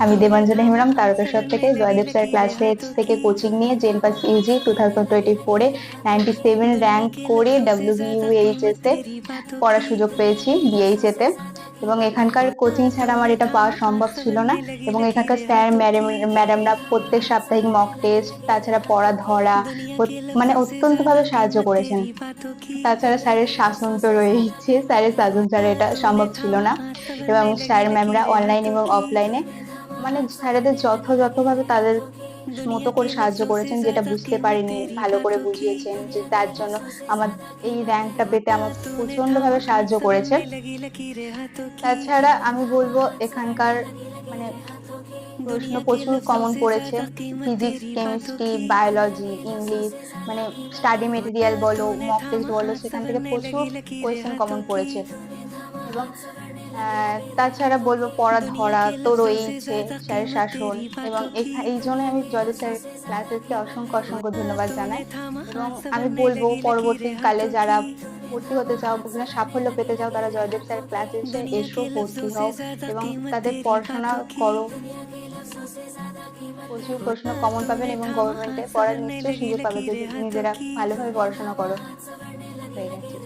আমি দেবাঞ্জলি হেমব্রম তারকেশ্বর থেকে জয়দেব স্যার ক্লাসে থেকে কোচিং নিয়ে জেন পাস ইউজি 2024-এ 97 র্যাঙ্ক করে WBUHS এ পড়ার সুযোগ পেয়েছি বিএইচএ তে। এবং এখানকার কোচিং ছাড়া আমার এটা পাওয়া সম্ভব ছিল না। এবং এখানকার স্যার ম্যাডামরা প্রত্যেক সাপ্তাহিক মক টেস্ট, তাছাড়া পড়া ধরা মানে অত্যন্ত ভাবে সাহায্য করেছেন। তাছাড়া স্যারের শাসন তো রয়েছে, স্যারের শাসন ছাড়া এটা সম্ভব ছিল না। এবং স্যার ম্যামরা অনলাইন এবং অফলাইনে মানে স্যারেদের যথাযথভাবে তাদের মতো করে সাহায্য করেছেন, যেটা বুঝতে পারিনি ভালো করে বুঝিয়েছেন, যে তার জন্য আমার এই র্যাঙ্কটা পেতে আমার প্রচন্ড ভাবে সাহায্য করেছে। তাছাড়া আমি বলবো এখানকার মানে প্রশ্ন প্রচুর কমন পড়েছে। ফিজিক্স, কেমিস্ট্রি, বায়োলজি, ইংলিশ, মানে স্টাডি মেটেরিয়াল বলো, মক টেস্ট বলো, সেখান থেকে প্রচুর কোয়েশ্চেন কমন পড়েছে। এবং তাছাড়া বলবো পড়া ধরা তো রয়েইছে, স্যারের শাসন। এবং এই জন্য আমি জয়দেব স্যার ক্লাসেসকে অসংখ্য অসংখ্য ধন্যবাদ জানাই। এবং আমি বলবো পরবর্তীকালে যারা ভর্তি হতে চাও, বিভিন্ন সাফল্য পেতে চাও, তারা জয়দেব স্যার ক্লাসেসে এসো, ভর্তি হও এবং তাদের পড়াশোনা করো। প্রচুর প্রশ্ন কমন পাবেন এবং গভর্নমেন্টে পড়ার নিশ্চয়ই সুযোগ পাবে যদি নিজেরা ভালোভাবে পড়াশোনা করো। হয়ে গেছে।